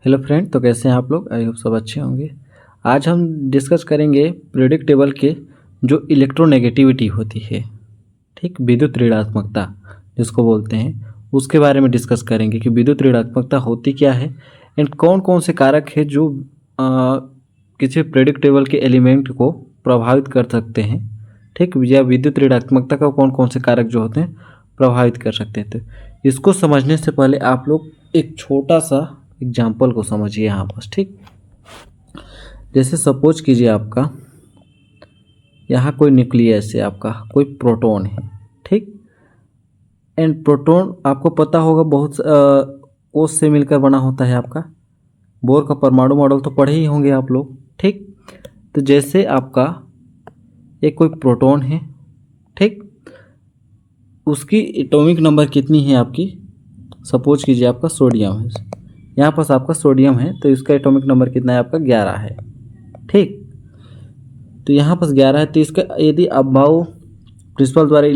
Hello friend, तो कैसे हैं आप लोग। आई होप सब अच्छे होंगे। आज हम डिस्कस करेंगे पीरियोडिक टेबल के जो इलेक्ट्रोनेगेटिविटी होती है, ठीक, विद्युत ऋणात्मकता जिसको बोलते हैं, उसके बारे में डिस्कस करेंगे कि विद्युत ऋणात्मकता होती क्या है एंड कौन कौन से कारक है जो किसी पीरियोडिक टेबल के एलिमेंट को प्रभावित कर सकते हैं, ठीक, या विद्युत ऋणात्मकता का कौन कौन से कारक जो होते हैं प्रभावित कर सकते हैं। तो इसको समझने से पहले आप लोग एक छोटा सा एग्जाम्पल को समझिए यहाँ पर, ठीक। जैसे सपोज कीजिए आपका यहाँ कोई न्यूक्लियस है, आपका कोई प्रोटॉन है, ठीक। एंड प्रोटॉन आपको पता होगा बहुत कोष से मिलकर बना होता है। आपका बोर का परमाणु मॉडल तो पढ़े ही होंगे आप लोग, ठीक। तो जैसे आपका एक कोई प्रोटॉन है, ठीक, उसकी एटॉमिक नंबर कितनी है आपकी, सपोज कीजिए आपका सोडियम है, यहाँ पर आपका सोडियम है तो इसका एटॉमिक नंबर कितना है आपका 11 है, ठीक। तो यहाँ पर 11 है तो इसका यदि अभाव प्रिंसिपल द्वारा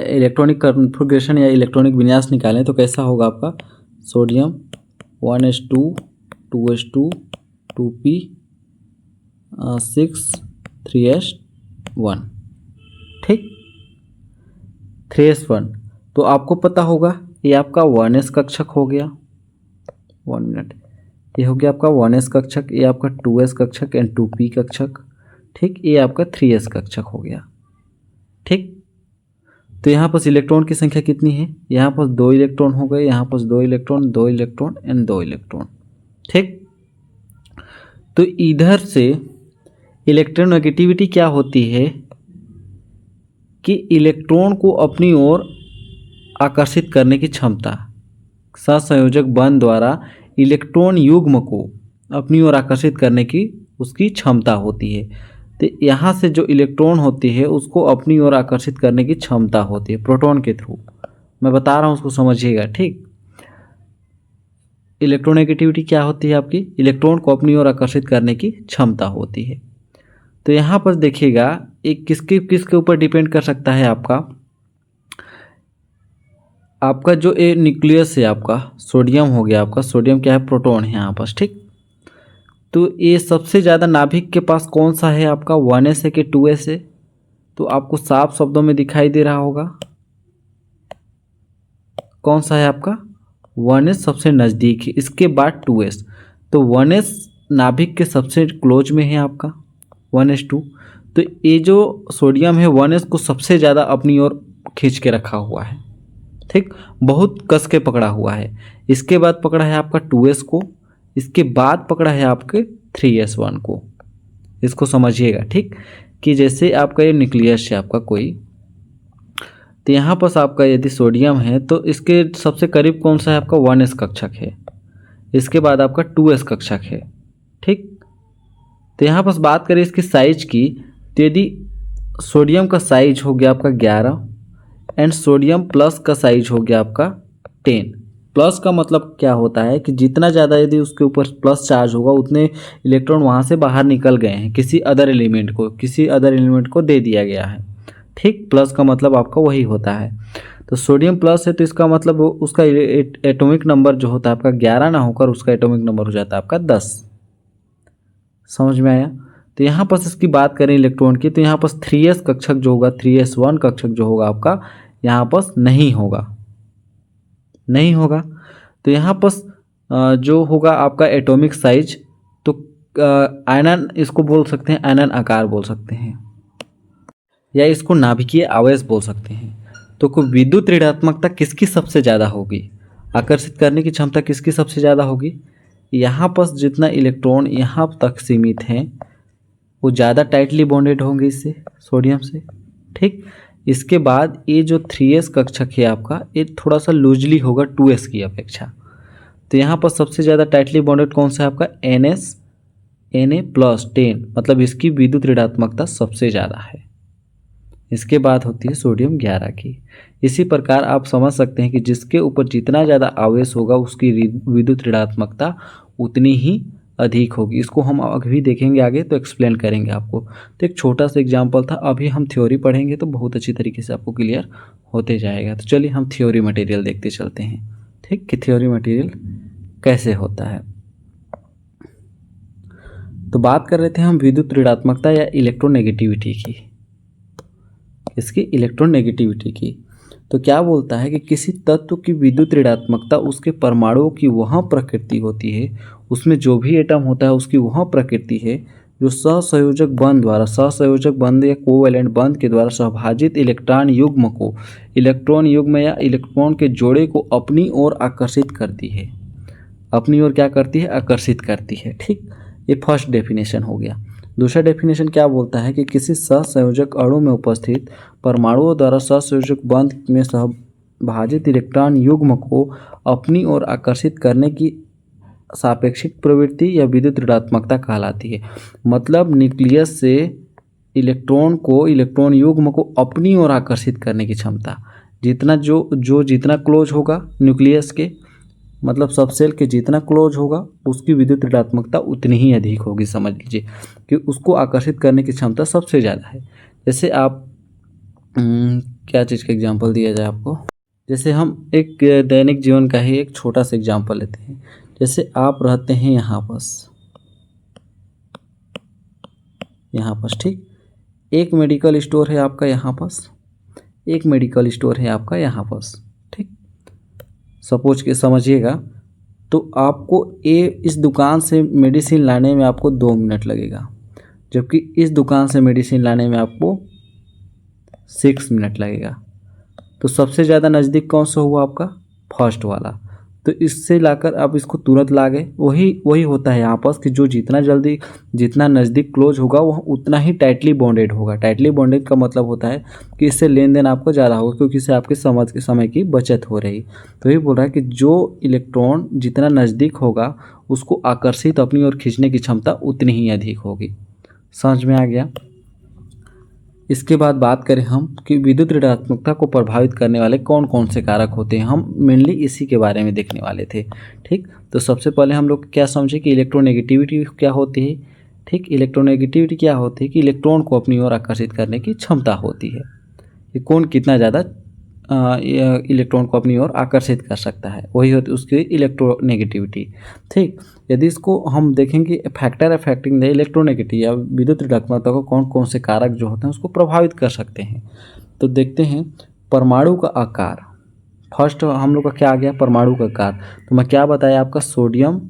इलेक्ट्रॉनिक कॉन्फ़िगरेशन या इलेक्ट्रॉनिक विन्यास निकालें तो कैसा होगा आपका sodium 1s2 2s2 2p 6 3s1, ठीक, 3s1। तो आपको पता होगा ये आपका 1s कक्षक हो गया, 1 मिनट, ये हो गया आपका 1s कक्षक, ये आपका 2s कक्षक एंड 2p कक्षक, ठीक, ये आपका 3s कक्षक हो गया, ठीक। तो यहाँ पर इलेक्ट्रॉन की संख्या कितनी है, यहाँ पर 2 इलेक्ट्रॉन हो गए, यहाँ पर 2 इलेक्ट्रॉन 2 इलेक्ट्रॉन एंड 2 इलेक्ट्रॉन, ठीक। तो इधर से इलेक्ट्रोनेगेटिविटी क्या होती है कि इलेक्ट्रॉन को अपनी ओर आकर्षित करने की क्षमता, सहसंयोजक बंध द्वारा इलेक्ट्रॉन युग्म को अपनी ओर आकर्षित करने की उसकी क्षमता होती है। तो यहाँ से जो इलेक्ट्रॉन होती है उसको अपनी ओर आकर्षित करने की क्षमता होती है प्रोटॉन के थ्रू। मैं बता रहा हूँ उसको समझिएगा, ठीक। इलेक्ट्रोनेगेटिविटी क्या होती है आपकी, इलेक्ट्रॉन को अपनी ओर आकर्षित करने की क्षमता होती है। तो यहाँ पर देखिएगा एक किसके ऊपर डिपेंड कर सकता है आपका जो ये न्यूक्लियस है, आपका सोडियम हो गया, आपका सोडियम क्या है, प्रोटॉन है यहाँ पर, ठीक। तो ये सबसे ज़्यादा नाभिक के पास कौन सा है आपका 1s है कि 2s है, तो आपको साफ शब्दों में दिखाई दे रहा होगा कौन सा है आपका 1s सबसे नज़दीक है, इसके बाद 2s। तो 1s नाभिक के सबसे क्लोज में है आपका 1s2। तो ये जो सोडियम है 1s को सबसे ज़्यादा अपनी ओर खींच के रखा हुआ है, ठीक, बहुत कस के पकड़ा हुआ है। इसके बाद पकड़ा है आपका 2s को, इसके बाद पकड़ा है आपके 3s1 को। इसको समझिएगा, ठीक, कि जैसे आपका ये न्यूक्लियस है आपका कोई, तो यहाँ पर आपका यदि सोडियम है तो इसके सबसे करीब कौन सा है आपका 1s कक्षक है, इसके बाद आपका 2s कक्षक है, ठीक। तो यहाँ पर बात करें इसकी साइज की, तो यदि सोडियम का साइज हो गया आपका 11 एंड सोडियम प्लस का साइज हो गया आपका 10। प्लस का मतलब क्या होता है कि जितना ज़्यादा यदि उसके ऊपर प्लस चार्ज होगा उतने इलेक्ट्रॉन वहाँ से बाहर निकल गए हैं, किसी अदर एलिमेंट को दे दिया गया है, ठीक। प्लस का मतलब आपका वही होता है। तो सोडियम प्लस है तो इसका मतलब उसका एटॉमिक नंबर जो होता है आपका 11 ना होकर उसका एटॉमिक नंबर हो जाता है आपका 10। समझ में आया। तो यहाँ पर इसकी बात करें इलेक्ट्रॉन की, तो यहाँ पर 3s कक्षक जो होगा, 3s1 कक्षक जो होगा आपका यहाँ पर नहीं होगा। तो यहाँ पर जो होगा आपका एटॉमिक साइज, तो आयनन इसको बोल सकते हैं, आयनन आकार बोल सकते हैं, या इसको नाभिकीय आवेश बोल सकते हैं। तो विद्युत ऋणात्मकता किसकी सबसे ज़्यादा होगी, आकर्षित करने की क्षमता किसकी सबसे ज़्यादा होगी, यहाँ पर जितना इलेक्ट्रॉन यहाँ तक सीमित हैं वो ज़्यादा टाइटली बॉन्डेड होंगे इससे, सोडियम से, ठीक। इसके बाद ये जो 3s कक्षक है आपका, ये थोड़ा सा लूजली होगा 2s की अपेक्षा। तो यहाँ पर सबसे ज़्यादा टाइटली बॉन्डेड कौन सा है आपका Na प्लस 10, मतलब इसकी विद्युत ऋणात्मकता सबसे ज़्यादा है। इसके बाद होती है सोडियम 11 की। इसी प्रकार आप समझ सकते हैं कि जिसके ऊपर जितना ज़्यादा आवेश होगा उसकी विद्युत ऋणात्मकता उतनी ही अधिक होगी। इसको हम अभी देखेंगे आगे तो एक्सप्लेन करेंगे आपको। तो एक छोटा सा एग्जांपल था, अभी हम थ्योरी पढ़ेंगे तो बहुत अच्छी तरीके से आपको क्लियर होते जाएगा। तो चलिए हम थ्योरी मटेरियल देखते चलते हैं, ठीक, कि थ्योरी मटेरियल कैसे होता है। तो बात कर रहे थे हम विद्युत ऋणात्मकता या इलेक्ट्रोनेगेटिविटी की, इसकी इलेक्ट्रोनेगेटिविटी की। तो क्या बोलता है कि किसी तत्व की विद्युत ऋणात्मकता उसके परमाणुओं की वह प्रकृति होती है, उसमें जो भी एटम होता है उसकी वह प्रकृति है जो सहसंयोजक बंध या कोवैलेंट बंध के द्वारा सहभाजित इलेक्ट्रॉन युग्म या इलेक्ट्रॉन के जोड़े को अपनी ओर आकर्षित करती है। अपनी ओर क्या करती है? आकर्षित करती है। ठीक, ये फर्स्ट डेफिनेशन हो गया। दूसरा डेफिनेशन क्या बोलता है कि किसी सहसंयोजक अणु में उपस्थित परमाणुओं द्वारा सहसंयोजक बंध में सहभाजित इलेक्ट्रॉन युग्म को अपनी ओर आकर्षित करने की सापेक्षिक प्रवृत्ति या विद्युत ऋणात्मकता कहलाती है। मतलब न्यूक्लियस से इलेक्ट्रॉन युग्म को अपनी ओर आकर्षित करने की क्षमता, जितना क्लोज होगा न्यूक्लियस के, मतलब सब सेल के जितना क्लोज होगा उसकी विद्युत ऋणात्मकता उतनी ही अधिक होगी। समझ लीजिए कि उसको आकर्षित करने की क्षमता सबसे ज़्यादा है। जैसे आप क्या चीज़ का एग्जांपल दिया जाए आपको, जैसे हम एक दैनिक जीवन का ही एक छोटा सा एग्जांपल लेते हैं। जैसे आप रहते हैं यहाँ पास, ठीक, एक मेडिकल स्टोर है आपका यहाँ पास, एक मेडिकल स्टोर है आपका यहाँ पास, ठीक, सपोज के समझिएगा। तो आपको इस दुकान से मेडिसिन लाने में आपको 2 मिनट लगेगा, जबकि इस दुकान से मेडिसिन लाने में आपको 6 मिनट लगेगा। तो सबसे ज़्यादा नज़दीक कौन सा हुआ? आपका फर्स्ट वाला। तो इससे लाकर आप इसको तुरंत ला गए। वही होता है यहाँ पर कि जो जितना नज़दीक क्लोज होगा वह उतना ही टाइटली बॉन्डेड होगा। टाइटली बॉन्डेड का मतलब होता है कि इससे लेन देन आपको ज़्यादा होगा, क्योंकि इससे आपके समय की बचत हो रही। तो ये बोल रहा है कि जो इलेक्ट्रॉन जितना नज़दीक होगा उसको आकर्षित अपनी ओर खींचने की क्षमता उतनी ही अधिक होगी। समझ में आ गया? इसके बाद बात करें हम कि विद्युत ऋणात्मकता को प्रभावित करने वाले कौन कौन से कारक होते हैं। हम मेनली इसी के बारे में देखने वाले थे। ठीक, तो सबसे पहले हम लोग क्या समझे कि इलेक्ट्रोनेगेटिविटी क्या होती है। ठीक, इलेक्ट्रोनेगेटिविटी क्या होती है कि इलेक्ट्रॉन को अपनी ओर आकर्षित करने की क्षमता होती है कि कौन कितना ज़्यादा इलेक्ट्रॉन को अपनी ओर आकर्षित कर सकता है, वही होती है उसकी इलेक्ट्रोनेगेटिविटी। ठीक, यदि इसको हम देखेंगे फैक्टर अफेक्टिंग द इलेक्ट्रोनेगेटिव या विद्युत ऋणात्मकता को कौन कौन से कारक जो होते हैं उसको प्रभावित कर सकते हैं, तो देखते हैं। परमाणु का आकार, फर्स्ट हम लोग का क्या आ गया? परमाणु का आकार। तो मैं क्या बताया आपका? सोडियम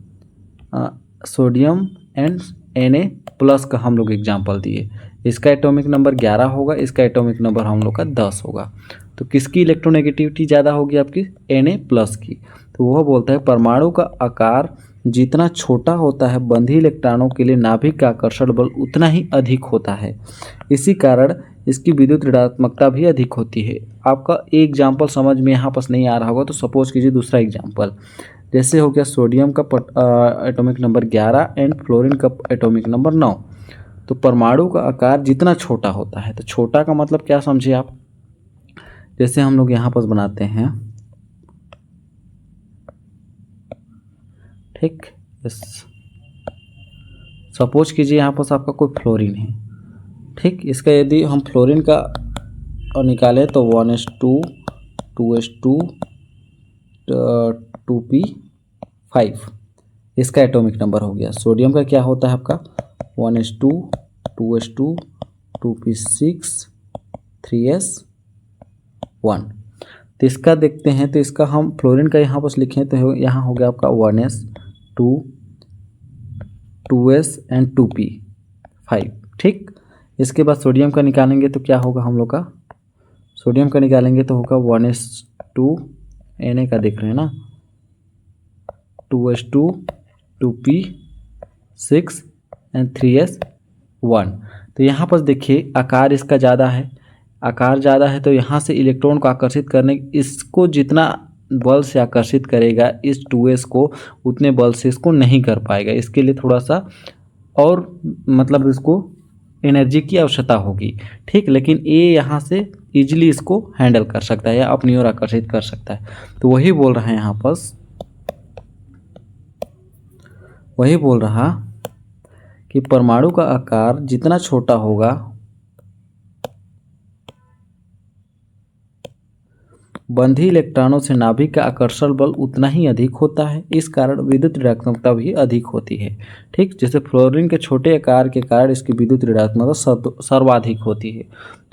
एंड Na+ का हम लोग एग्जाम्पल दिए। इसका एटॉमिक नंबर 11 होगा, इसका एटॉमिक नंबर हम लोग का 10 होगा। तो किसकी इलेक्ट्रोनेगेटिविटी ज़्यादा होगी? आपकी Na+ की। तो वह बोलता है परमाणु का आकार जितना छोटा होता है बंधी इलेक्ट्रॉनों के लिए नाभिक का आकर्षण बल उतना ही अधिक होता है। इसी कारण इसकी विद्युत ऋणात्मकता भी अधिक होती है। आपका एक एग्जाम्पल समझ में यहाँ पास नहीं आ रहा होगा तो सपोज कीजिए दूसरा एग्जाम्पल। जैसे हो गया सोडियम का एटॉमिक नंबर 11 एंड फ्लोरीन का एटॉमिक नंबर 9। तो परमाणु का आकार जितना छोटा होता है, तो छोटा का मतलब क्या समझे आप? जैसे हम लोग यहाँ पर बनाते हैं, ठीक, सपोज कीजिए यहाँ पर आपका कोई फ्लोरीन है। ठीक, इसका यदि हम फ्लोरीन का निकालें तो 1s2 2s2 2p5 इसका एटॉमिक नंबर हो गया। सोडियम का क्या होता है आपका? 1s2 2s2 2p6 3s1। तो इसका देखते हैं, तो इसका हम फ्लोरीन का यहाँ पर लिखें तो यहाँ हो गया आपका 1s2 2s एंड 2p5। ठीक, इसके बाद सोडियम का निकालेंगे तो क्या होगा हम लोग का? सोडियम का निकालेंगे तो होगा 1s2 Na का देख रहे हैं ना, 2s2 2p6 एंड 3s1। तो यहाँ पर देखिए आकार इसका ज़्यादा है। आकार ज़्यादा है तो यहाँ से इलेक्ट्रॉन को आकर्षित करने, इसको जितना बल से आकर्षित करेगा इस 2s को, उतने बल से इसको नहीं कर पाएगा। इसके लिए थोड़ा सा और मतलब इसको एनर्जी की आवश्यकता होगी। ठीक, लेकिन ये यहाँ से इजीली इसको हैंडल कर सकता है या अपनी ओर आकर्षित कर सकता है। तो वही बोल रहा है यहाँ पर, वही बोल रहा कि परमाणु का आकार जितना छोटा होगा बंधी इलेक्ट्रॉनों से नाभिक का आकर्षण बल उतना ही अधिक होता है, इस कारण विद्युत ऋणात्मकता भी अधिक होती है। ठीक, जैसे फ्लोरीन के छोटे आकार के कारण इसकी विद्युत ऋणात्मकता सर्वाधिक होती है।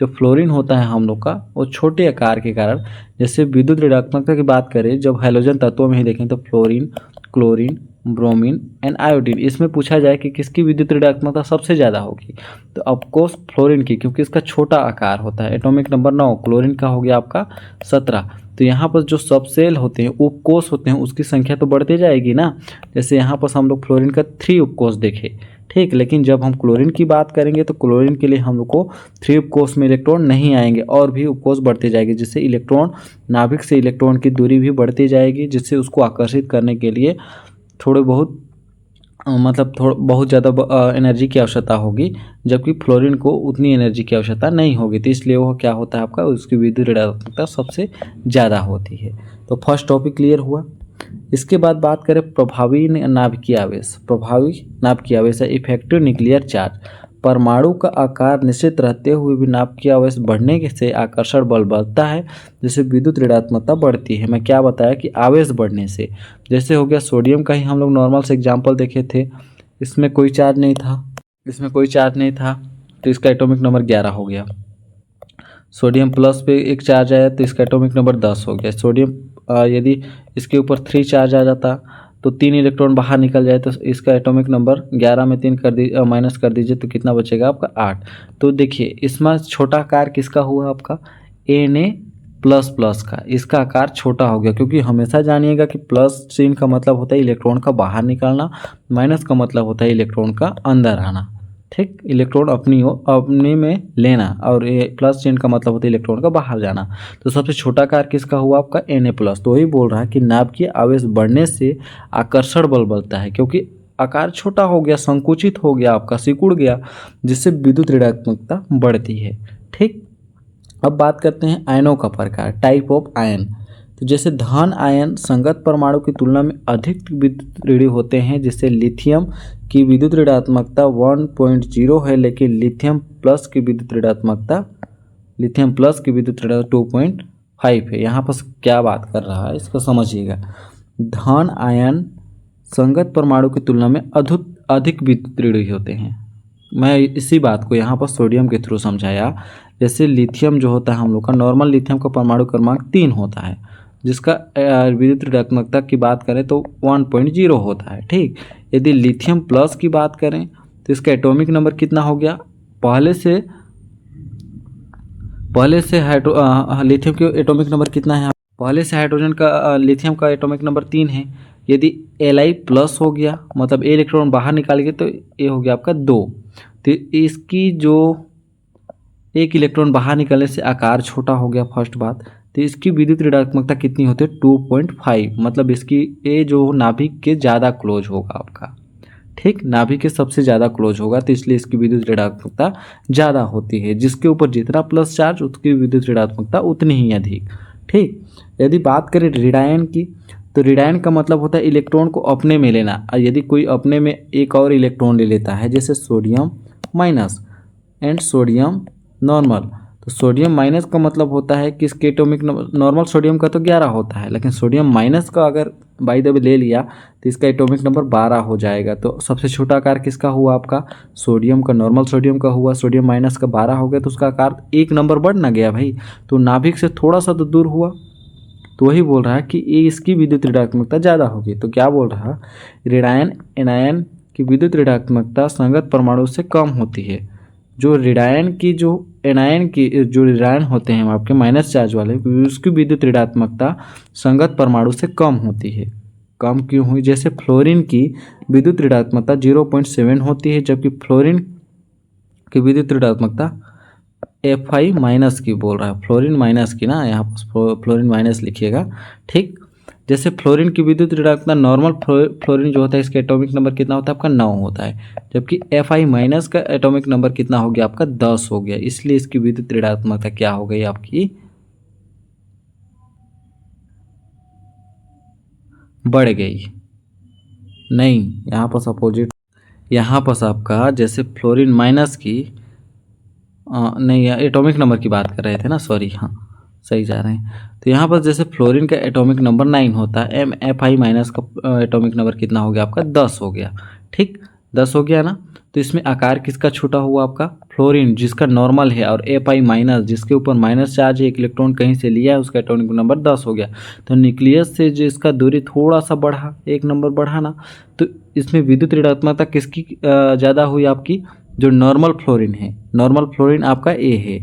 जो फ्लोरीन होता है हम लोग का, वो छोटे आकार के कारण, जैसे विद्युत ऋणात्मकता की बात करें जब हैलोजन तत्वों में ही देखें तो fluorine, chlorine, bromine and iodine, इसमें पूछा जाए कि किसकी विद्युत ऋणात्मकता सबसे ज़्यादा होगी, तो ऑफकोर्स फ्लोरीन की, क्योंकि इसका छोटा आकार होता है। एटॉमिक नंबर 9 क्लोरीन का हो गया आपका 17। तो यहाँ पर जो सब सेल होते हैं, उपकोष होते हैं, उसकी संख्या तो बढ़ती जाएगी ना। जैसे यहाँ पर हम लोग फ्लोरीन का 3 उपकोष देखे, ठीक, लेकिन जब हम क्लोरीन की बात करेंगे तो क्लोरीन के लिए हम लोग को 3 उपकोष में इलेक्ट्रॉन नहीं आएंगे और भी उपकोष बढ़ते जाएंगे, जिससे इलेक्ट्रॉन, नाभिक से इलेक्ट्रॉन की दूरी भी बढ़ती जाएगी, जिससे उसको आकर्षित करने के लिए थोड़े बहुत बहुत ज़्यादा एनर्जी की आवश्यकता होगी, जबकि फ्लोरीन को उतनी एनर्जी की आवश्यकता नहीं होगी। तो इसलिए वो क्या होता है आपका, उसकी विद्युत ऋणात्मकता सबसे ज़्यादा होती है। तो फर्स्ट टॉपिक क्लियर हुआ। इसके बाद बात करें प्रभावी नाभिकीय आवेश। प्रभावी नाभिकीय आवेश है इफेक्टिव न्यूक्लियर चार्ज। परमाणु का आकार निश्चित रहते हुए भी नाभिकीय आवेश बढ़ने से आकर्षण बल बढ़ता है, जिससे विद्युत ऋणात्मकता बढ़ती है। मैं क्या बताया कि आवेश बढ़ने से, जैसे हो गया सोडियम का ही हम लोग नॉर्मल से एग्जाम्पल देखे थे, इसमें कोई चार्ज नहीं था, तो इसका एटॉमिक नंबर 11 हो गया। सोडियम प्लस पे एक चार्ज आया तो इसका एटॉमिक नंबर 10 हो गया। सोडियम यदि इसके ऊपर 3 चार्ज आ जाता तो 3 इलेक्ट्रॉन बाहर निकल जाए तो इसका एटॉमिक नंबर 11 में 3 माइनस कर दीजिए तो कितना बचेगा आपका 8। तो देखिए इसमें छोटा आकार किसका हुआ आपका, Na प्लस प्लस का, इसका आकार छोटा हो गया, क्योंकि हमेशा जानिएगा कि प्लस चिन्ह का मतलब होता है इलेक्ट्रॉन का बाहर निकलना, माइनस का मतलब होता है इलेक्ट्रॉन का अंदर आना। ठीक, इलेक्ट्रॉन अपने में लेना, और ये प्लस चिन्ह का मतलब होता है इलेक्ट्रॉन का बाहर जाना। तो सबसे छोटा आकार किसका हुआ आपका Na प्लस। तो वही बोल रहा है कि नाभिकीय आवेश बढ़ने से आकर्षण बल बढ़ता है, क्योंकि आकार छोटा हो गया, संकुचित हो गया, आपका सिकुड़ गया, जिससे विद्युत ऋणात्मकता बढ़ती है। ठीक, अब बात करते हैं आयनों का प्रकार, टाइप ऑफ आयन। तो जैसे धन आयन संगत परमाणु की तुलना में अधिक विद्युत ऋणी होते हैं, जिससे लिथियम की विद्युत ऋणात्मकता 1.0 है, लेकिन लिथियम प्लस की विद्युत ऋणात्मकता 2.5 है। यहाँ पर क्या बात कर रहा है इसको समझिएगा। धन आयन संगत परमाणु की तुलना में अधिक विद्युत ऋणी होते हैं। मैं इसी बात को यहाँ पर सोडियम के थ्रू समझाया। जैसे लिथियम जो होता है हम लोग का, नॉर्मल लिथियम का परमाणु क्रमांक 3 होता है, जिसका विद्युत ऋणात्मकता की बात करें तो 1.0 होता है। ठीक, यदि लिथियम प्लस की बात करें तो इसका एटॉमिक नंबर कितना हो गया, पहले से लिथियम के एटॉमिक नंबर कितना है, पहले से हाइड्रोजन का लिथियम का एटॉमिक नंबर 3 है। यदि Li प्लस हो गया, मतलब ए इलेक्ट्रॉन बाहर निकाल गए, तो ये हो गया आपका 2। तो इसकी जो एक इलेक्ट्रॉन बाहर निकलने से आकार छोटा हो गया, फर्स्ट बात। तो इसकी विद्युत ऋणात्मकता कितनी होती है, 2.5, मतलब इसकी ए जो नाभिक के ज़्यादा क्लोज होगा आपका। ठीक, नाभिक के सबसे ज़्यादा क्लोज होगा, तो इसलिए इसकी विद्युत ऋणात्मकता ज़्यादा होती है। जिसके ऊपर जितना प्लस चार्ज, उसकी विद्युत ऋणात्मकता उतनी ही अधिक। ठीक, यदि बात करें ऋणायन की, तो ऋणायन का मतलब होता है इलेक्ट्रॉन को अपने में लेना। यदि कोई अपने में एक और इलेक्ट्रॉन ले लेता है, जैसे sodium minus and sodium normal, तो सोडियम माइनस का मतलब होता है कि इसके एटॉमिक नंबर, नॉर्मल सोडियम का तो 11 होता है, लेकिन सोडियम माइनस का अगर बाय द वे ले लिया तो इसका एटॉमिक नंबर 12 हो जाएगा। तो सबसे छोटा आकार किसका हुआ आपका, सोडियम का, नॉर्मल सोडियम का हुआ। सोडियम माइनस का 12 हो गया, तो उसका आकार 1 नंबर बढ़ ना गया भाई, तो नाभिक से थोड़ा सा तो दूर हुआ। तो वही बोल रहा है कि ये इसकी विद्युत ऋणात्मकता ज़्यादा होगी। तो क्या बोल रहा है, ऋणायन एनायन की विद्युत ऋणात्मकता संगत परमाणु से कम होती है। जो ऋणायन की, जो एनायन की, जो ऋणायन होते हैं आपके माइनस चार्ज वाले, उसकी विद्युत ऋणात्मकता संगत परमाणु से कम होती है। कम क्यों हुई, जैसे फ्लोरीन की विद्युत ऋणात्मकता 0.7 होती है, जबकि फ्लोरीन की विद्युत ऋणात्मकता Fi माइनस की बोल रहा है, फ्लोरीन माइनस की ना, यहाँ पर फ्लोरीन माइनस लिखिएगा। ठीक, जैसे फ्लोरीन की विद्युत ऋणात्मकता, नॉर्मल फ्लोरीन जो होता है इसका एटॉमिक नंबर कितना होता है आपका 9 होता है, जबकि Fi माइनस का एटॉमिक नंबर कितना हो गया आपका 10 हो गया। इसलिए इसकी विद्युत ऋणात्मकता क्या हो गई आपकी, बढ़ गई। नहीं, यहाँ पर अपोजिट, यहाँ पर आपका जैसे फ्लोरीन माइनस की नहीं, एटॉमिक नंबर की बात कर रहे थे ना, सॉरी, हाँ सही जा रहे हैं। तो यहाँ पर जैसे फ्लोरीन का एटॉमिक नंबर 9 होता है, MFI माइनस का एटॉमिक नंबर कितना हो गया आपका 10 हो गया। ठीक, 10 हो गया ना। तो इसमें आकार किसका छोटा हुआ आपका फ्लोरीन जिसका नॉर्मल है, और FI माइनस जिसके ऊपर माइनस चार्ज है, एक इलेक्ट्रॉन कहीं से लिया है, उसका एटॉमिक नंबर 10 हो गया। तो न्यूक्लियस से जिसका दूरी थोड़ा सा बढ़ा, एक नंबर बढ़ा ना, तो इसमें विद्युत ऋणात्मकता किसकी ज़्यादा हुई आपकी, जो नॉर्मल फ्लोरीन है। नॉर्मल फ्लोरीन आपका A है,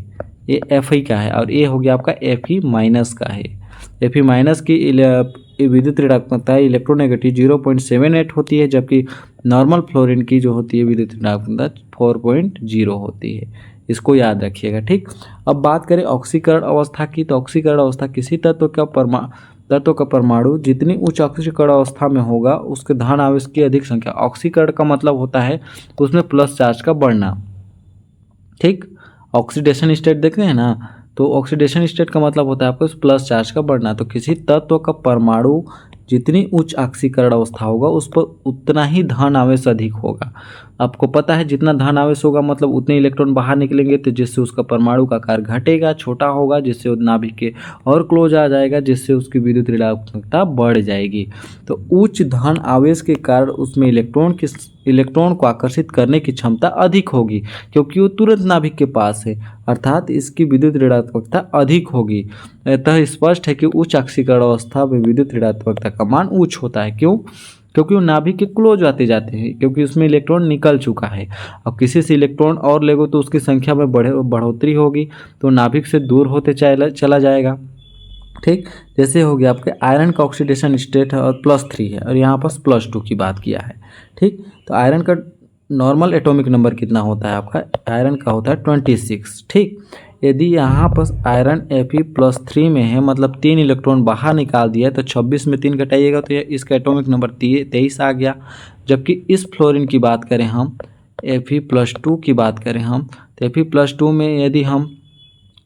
ये FI का है, और ये हो गया आपका FE माइनस का है। FE माइनस की विद्युत ऋणात्मकता इलेक्ट्रोनेगेटिव 0.78 होती है, जबकि नॉर्मल फ्लोरीन की जो होती है विद्युत ऋणात्मकता 4.0 होती है। इसको याद रखिएगा। ठीक, अब बात करें ऑक्सीकरण अवस्था की, तो ऑक्सीकरण अवस्था किसी तत्व का परमाणु जितनी उच्च ऑक्सीकरण अवस्था में होगा उसके धन आवेश की अधिक संख्या। ऑक्सीकरण का मतलब होता है उसमें प्लस चार्ज का बढ़ना। ठीक, ऑक्सीडेशन स्टेट देखते हैं ना, तो ऑक्सीडेशन स्टेट का मतलब होता है आपको प्लस चार्ज का बढ़ना। तो किसी तत्व का परमाणु जितनी उच्च ऑक्सीकरण अवस्था होगा उस पर उतना ही धन आवेश अधिक होगा। आपको पता है जितना धन आवेश होगा मतलब उतने इलेक्ट्रॉन बाहर निकलेंगे, तो जिससे उसका परमाणु का आकार घटेगा, छोटा होगा, जिससे वो नाभिक के और क्लोज आ जाएगा, जिससे उसकी विद्युत ऋणात्मकता बढ़ जाएगी। तो उच्च धन आवेश के कारण उसमें इलेक्ट्रॉन को आकर्षित करने की क्षमता अधिक होगी, क्योंकि वो तुरंत नाभिक के पास है, अर्थात इसकी विद्युत ऋणात्मकता अधिक होगी। अतः स्पष्ट है कि उच्च ऑक्सीकरण अवस्था में विद्युत ऋणात्मकता का मान उच्च होता है। क्यों? क्योंकि वो नाभिक के क्लोज आते जाते हैं, क्योंकि उसमें इलेक्ट्रॉन निकल चुका है। अब किसी से इलेक्ट्रॉन और लेगो तो उसकी संख्या में बढ़ोतरी होगी, तो नाभिक से दूर होते चला जाएगा। ठीक, जैसे हो गया आपके आयरन का ऑक्सीडेशन स्टेट है और +3 है, और यहाँ पर +2 की बात किया है। ठीक, तो आयरन का नॉर्मल एटॉमिक नंबर कितना होता है आपका, आयरन का होता है 26। ठीक, यदि यहाँ पर आयरन Fe+3 में है, मतलब 3 इलेक्ट्रॉन बाहर निकाल दिया है, तो 26 में 3 घटाइएगा तो इसका एटॉमिक नंबर 23 आ गया। जबकि इस फ्लोरीन की बात करें हम, Fe+2 की बात करें हम, तो Fe+2 में यदि हम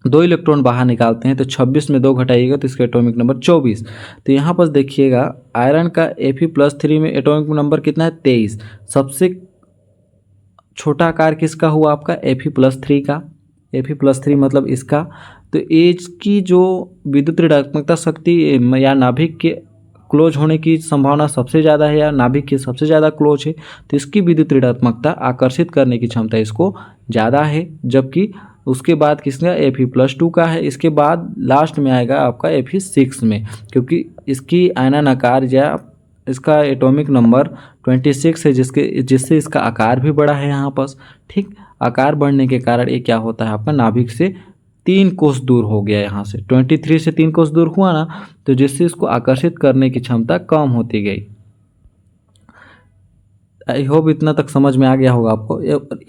2 इलेक्ट्रॉन बाहर निकालते हैं तो 26 में 2 घटाइएगा तो इसका एटॉमिक नंबर 24। तो यहाँ पर देखिएगा आयरन का Fe+3 में एटॉमिक नंबर कितना है 23। सबसे छोटा आकार किसका हुआ आपका Fe+3 का, Fe+3 मतलब इसका। तो एज की जो विद्युत ऋणात्मकता शक्ति या नाभिक के क्लोज होने की संभावना सबसे ज़्यादा है, या नाभिक के सबसे ज़्यादा क्लोज है, तो इसकी विद्युत ऋणात्मकता आकर्षित करने की क्षमता इसको ज़्यादा है। जबकि उसके बाद किसका Fe+2 का है, इसके बाद लास्ट में आएगा आपका Fe6 में, क्योंकि इसकी आयनन आकार या इसका एटॉमिक नंबर 26 है, जिससे इसका आकार भी बड़ा है यहाँ पर। ठीक, आकार बढ़ने के कारण ये क्या होता है आपका नाभिक से 3 कोस दूर हो गया। यहाँ से 23 से 3 कोस दूर हुआ ना, तो जिससे इसको आकर्षित करने की क्षमता कम होती गई। आई होप इतना तक समझ में आ गया होगा आपको।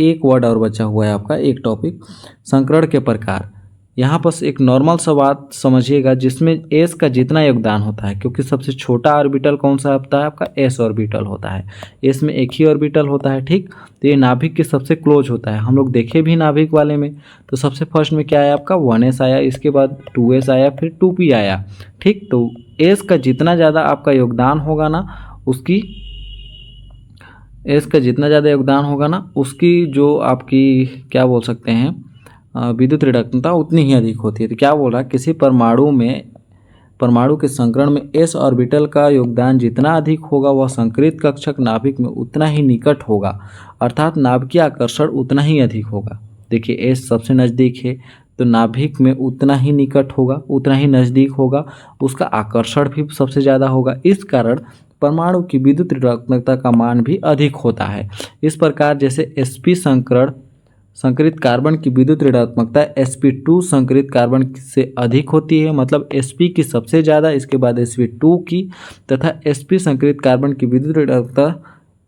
एक वर्ड और बचा हुआ है आपका, एक टॉपिक, संकरण के प्रकार। यहाँ पर एक नॉर्मल सा बात समझिएगा जिसमें एस का जितना योगदान होता है, क्योंकि सबसे छोटा ऑर्बिटल कौन सा होता है आपका एस ऑर्बिटल होता है। एस में एक ही ऑर्बिटल होता है। ठीक, तो ये नाभिक के सबसे क्लोज होता है, हम लोग देखे भी नाभिक वाले में। तो सबसे फर्स्ट में क्या आया आपका 1s आया, इसके बाद 2s आया, फिर 2p आया। ठीक, तो एस का जितना ज़्यादा आपका योगदान होगा ना, उसकी एस का जितना ज़्यादा योगदान होगा ना, उसकी जो आपकी क्या बोल सकते हैं विद्युत ऋणात्मकता उतनी ही अधिक होती है। तो क्या बोल रहा है, किसी परमाणु के संकरण में एस ऑर्बिटल का योगदान जितना अधिक होगा वह संकरित कक्षक नाभिक में उतना ही निकट होगा, अर्थात नाभिकीय आकर्षण उतना ही अधिक होगा। देखिए एस सबसे नज़दीक है तो नाभिक में उतना ही निकट होगा, उतना ही नज़दीक होगा, उसका आकर्षण भी सबसे ज़्यादा होगा। इस कारण परमाणु की विद्युत ऋणात्मकता का मान भी अधिक होता है। इस प्रकार जैसे sp संकरित कार्बन की विद्युत ऋणात्मकता sp2 संकरित कार्बन से अधिक होती है, मतलब sp की सबसे ज़्यादा, इसके बाद sp2 की, तथा sp संकरित कार्बन की विद्युत ऋणात्मकता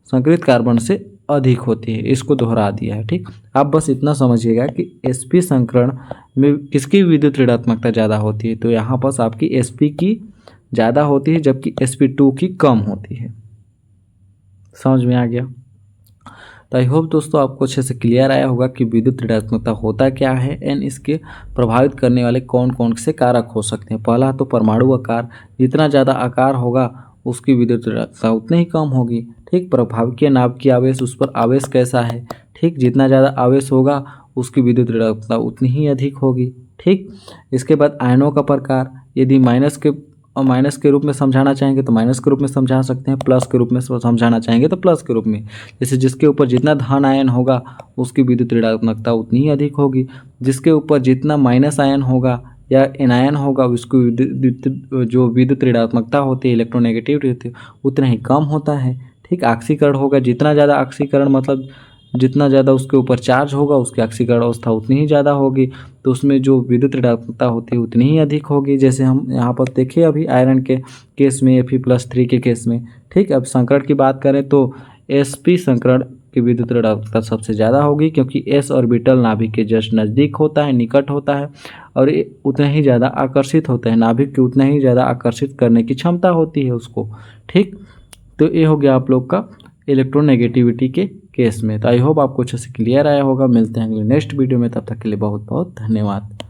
संकरित कार्बन से अधिक होती है। इसको दोहरा दिया है। ठीक, आप बस इतना समझिएगा कि sp संकरण में किसकी विद्युत ऋणात्मकता ज़्यादा होती है, तो यहाँ पर आपकी sp की ज़्यादा होती है, जबकि sp2 की कम होती है। समझ में आ गया? तो आई होप दोस्तों आपको अच्छे से क्लियर आया होगा कि विद्युत ऋणात्मकता होता क्या है एंड इसके प्रभावित करने वाले कौन कौन से कारक हो सकते हैं। पहला तो परमाणु आकार, जितना ज़्यादा आकार होगा उसकी विद्युत ऋणात्मकता उतनी ही कम होगी। ठीक, प्रभावकीय नाभिकीय आवेश, उस पर आवेश कैसा है। ठीक, जितना ज़्यादा आवेश होगा उसकी विद्युत ऋणात्मकता उतनी ही अधिक होगी। ठीक। इसके बाद आयनों का प्रकार, यदि माइनस के रूप में समझाना चाहेंगे तो माइनस के रूप में समझा सकते हैं, प्लस के रूप में समझाना चाहेंगे तो प्लस के रूप में। जैसे जिसके ऊपर जितना धन आयन होगा उसकी विद्युत ऋणात्मकता उतनी ही अधिक होगी, जिसके ऊपर जितना माइनस आयन होगा या एनायन होगा उसकी जो विद्युत ऋणात्मकता होती है, इलेक्ट्रोनेगेटिविटी होती है, उतना ही कम होता है। ठीक। ऑक्सीकरण होगा, जितना ज़्यादा ऑक्सीकरण मतलब जितना ज़्यादा उसके ऊपर चार्ज होगा उसकी ऑक्सीकरण अवस्था उतनी ही ज़्यादा होगी, तो उसमें जो विद्युत ऋणात्मकता होती है उतनी ही अधिक होगी। जैसे हम यहाँ पर देखिए अभी आयरन के केस में Fe+3 के केस में। ठीक। अब संकरण की बात करें तो sp संकरण की विद्युत ऋणात्मकता सबसे ज़्यादा होगी, क्योंकि s ऑर्बिटल नाभिक के जस्ट नज़दीक होता है, निकट होता है, और ये उतना ही ज़्यादा आकर्षित होता है, नाभिक के उतना ही ज़्यादा आकर्षित करने की क्षमता होती है उसको। ठीक। तो ये हो गया आप लोग का इलेक्ट्रोनेगेटिविटी के केस में। तो आई होप आपको अच्छे से क्लियर आया होगा। मिलते हैं अगले नेक्स्ट वीडियो में, तब तक के लिए बहुत बहुत धन्यवाद।